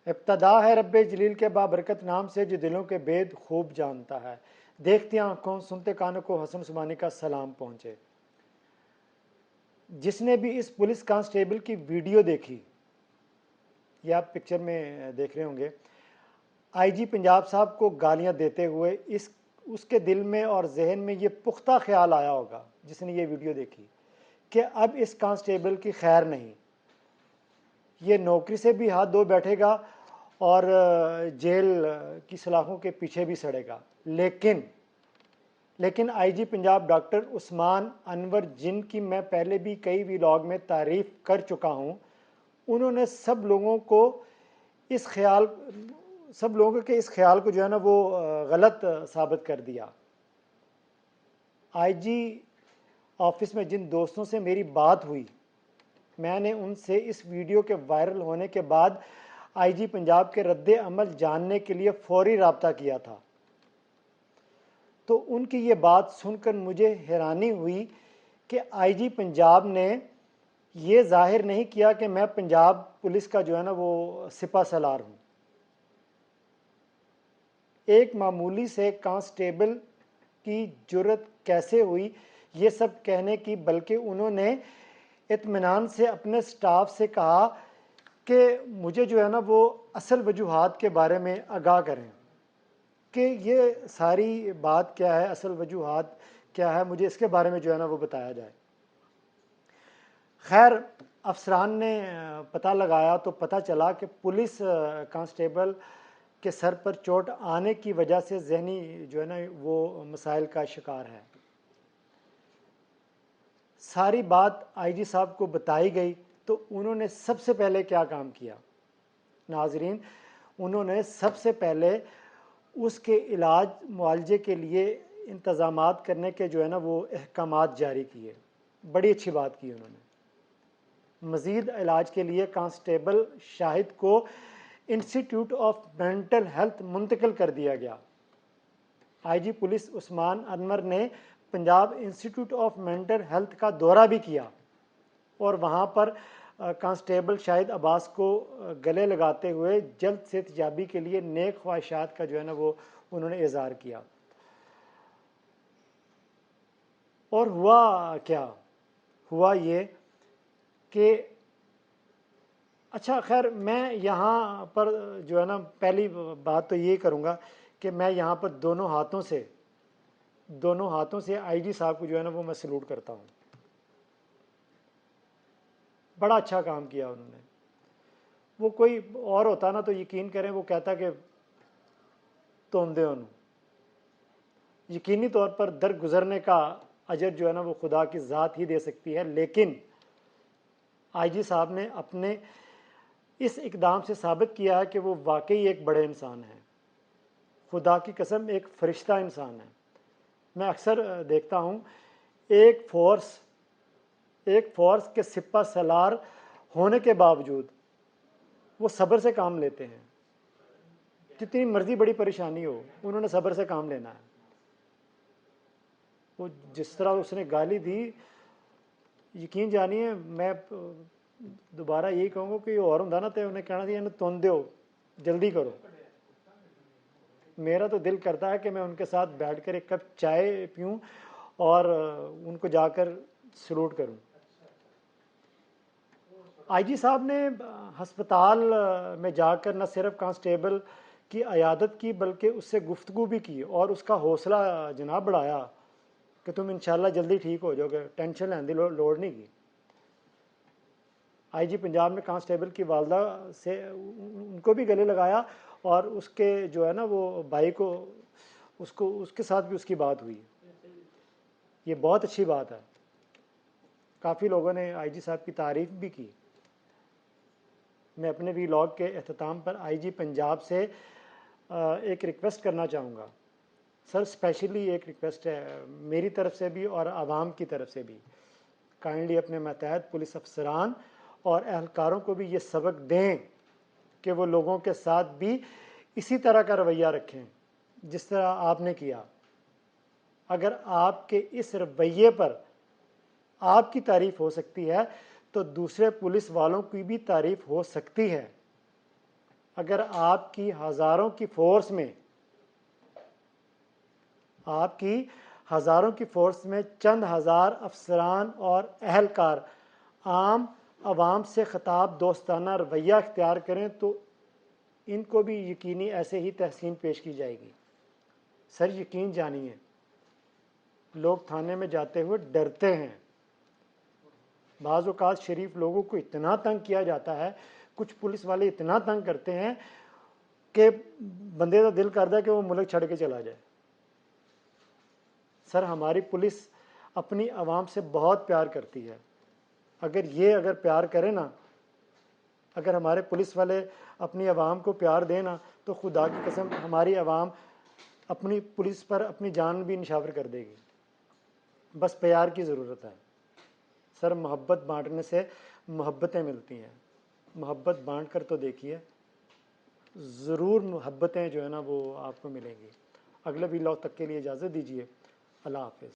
ابتدا ہے رب جلیل کے بابرکت نام سے جو دلوں کے بید خوب جانتا ہے، دیکھتی آنکھوں سنتے کانوں کو حسن عثمانی کا سلام پہنچے۔ جس نے بھی اس پولیس کانسٹیبل کی ویڈیو دیکھی، یہ آپ پکچر میں دیکھ رہے ہوں گے، آئی جی پنجاب صاحب کو گالیاں دیتے ہوئے اس کے دل میں اور ذہن میں یہ پختہ خیال آیا ہوگا جس نے یہ ویڈیو دیکھی کہ اب اس کانسٹیبل کی خیر نہیں، یہ نوکری سے بھی ہاتھ دھو بیٹھے گا اور جیل کی سلاخوں کے پیچھے بھی سڑے گا۔ لیکن آئی جی پنجاب ڈاکٹر عثمان انور، جن کی میں پہلے بھی کئی ویلاگ میں تعریف کر چکا ہوں، انہوں نے سب لوگوں کے اس خیال کو جو ہے نا وہ غلط ثابت کر دیا۔ آئی جی آفس میں جن دوستوں سے میری بات ہوئی، میں نے ان سے اس ویڈیو کے وائرل ہونے کے بعد آئی جی پنجاب کے رد عمل جاننے کے لیے فوری رابطہ کیا تھا، تو ان کی یہ بات سن کر مجھے حیرانی ہوئی کہ آئی جی پنجاب نے یہ ظاہر نہیں کیا کہ میں پنجاب پولیس کا جو ہے نا وہ سپہ سالار ہوں۔ ایک معمولی سے کانسٹیبل کی جرت کیسے ہوئی یہ سب کہنے کی، بلکہ انہوں نے اطمینان سے اپنے سٹاف سے کہا کہ مجھے جو ہے نا وہ اصل وجوہات کے بارے میں آگاہ کریں کہ یہ ساری بات کیا ہے، اصل وجوہات کیا ہے، مجھے اس کے بارے میں جو ہے نا وہ بتایا جائے۔ خیر افسران نے پتہ لگایا تو پتہ چلا کہ پولیس کانسٹیبل کے سر پر چوٹ آنے کی وجہ سے ذہنی جو ہے نا وہ مسائل کا شکار ہے۔ ساری بات آئی جی صاحب کو بتائی گئی تو انہوں نے سب سے پہلے کیا کام کیا؟ ناظرین، انہوں نے سب سے پہلے اس کے علاج معالجے کے لیے انتظامات کرنے کے جو ہے نا وہ احکامات جاری کیے۔ بڑی اچھی بات کی انہوں نے۔ مزید علاج کے لیے کانسٹیبل شاہد کو انسٹیٹیوٹ آف مینٹل ہیلتھ منتقل کر دیا گیا۔ آئی جی پولیس عثمان انور نے Punjab institute of mental health کا دورہ بھی کیا اور وہاں پر کانسٹیبل شاہد عباس کو گلے لگاتے ہوئے جلد صحت یابی کے لیے نیک خواہشات کا جو ہے نا وہ انہوں نے اظہار کیا۔ اور ہوا کیا؟ ہوا یہ کہ اچھا خیر میں یہاں پر جو ہے نا پہلی بات تو یہ کروں گا کہ میں یہاں پر دونوں ہاتھوں سے آئی جی صاحب کو جو ہے نا وہ میں سلوٹ کرتا ہوں۔ بڑا اچھا کام کیا انہوں نے۔ وہ کوئی اور ہوتا نا تو یقین کریں وہ کہتا کہ توندے انہوں، یقینی طور پر درگزرنے کا اجر جو ہے نا وہ خدا کی ذات ہی دے سکتی ہے، لیکن آئی جی صاحب نے اپنے اس اقدام سے ثابت کیا ہے کہ وہ واقعی ایک بڑے انسان ہیں، خدا کی قسم ایک فرشتہ انسان ہے۔ میں اکثر دیکھتا ہوں ایک فورس کے سپہ سالار ہونے کے باوجود وہ صبر سے کام لیتے ہیں، جتنی مرضی بڑی پریشانی ہو انہوں نے صبر سے کام لینا ہے۔ وہ جس طرح اس نے گالی دی، یقین جانیے میں دوبارہ یہی کہوں گا کہ اور ہوں نا تو انہیں کہنا تھی تن دیو، جلدی کرو۔ میرا تو دل کرتا ہے کہ میں ان کے ساتھ بیٹھ کر ایک کپ چائے پیوں اور ان کو جا کر سلوٹ کروں۔ آئی جی صاحب نے ہسپتال میں جا کر نہ صرف کانسٹیبل کی عیادت کی بلکہ اس سے گفتگو بھی کی اور اس کا حوصلہ جناب بڑھایا کہ تم انشاءاللہ جلدی ٹھیک ہو جاؤ گے، ٹینشن لینے کی لوڑ نہیں کی۔ آئی جی پنجاب نے کانسٹیبل کی والدہ سے ان کو بھی گلے لگایا اور اس کے جو ہے نا وہ بھائی کو اس کے ساتھ بھی اس کی بات ہوئی۔ یہ بہت اچھی بات ہے۔ کافی لوگوں نے آئی جی صاحب کی تعریف بھی کی۔ میں اپنے ویلاگ کے اختتام پر آئی جی پنجاب سے ایک ریکویسٹ کرنا چاہوں گا سر، اسپیشلی ایک ریکویسٹ ہے میری طرف سے بھی اور عوام کی طرف سے بھی، کائنڈلی اپنے ماتحت پولیس افسران اور اہلکاروں کو بھی یہ سبق دیں کہ وہ لوگوں کے ساتھ بھی اسی طرح کا رویہ رکھیں جس طرح آپ نے کیا۔ اگر آپ کے اس رویے پر آپ کی تعریف ہو سکتی ہے تو دوسرے پولیس والوں کی بھی تعریف ہو سکتی ہے۔ اگر آپ کی ہزاروں کی فورس میں چند ہزار افسران اور اہلکار عام عوام سے خطاب دوستانہ رویہ اختیار کریں تو ان کو بھی یقینی ایسے ہی تحسین پیش کی جائے گی۔ سر یقین جانیے، لوگ تھانے میں جاتے ہوئے ڈرتے ہیں۔ بعض اوقات شریف لوگوں کو اتنا تنگ کیا جاتا ہے، کچھ پولیس والے اتنا تنگ کرتے ہیں کہ بندے کا دل کرتا ہے کہ وہ ملک چھڑ کے چلا جائے۔ سر ہماری پولیس اپنی عوام سے بہت پیار کرتی ہے۔ اگر پیار کرے نا، اگر ہمارے پولیس والے اپنی عوام کو پیار دیں نا، تو خدا کی قسم ہماری عوام اپنی پولیس پر اپنی جان بھی نشاور کر دے گی۔ بس پیار کی ضرورت ہے۔ سر محبت بانٹنے سے محبتیں ملتی ہیں، محبت بانٹ کر تو دیکھیے، ضرور محبتیں جو ہے نا وہ آپ کو ملیں گی۔ اگلے ویلاگ تک کے لیے اجازت دیجیے، اللہ حافظ۔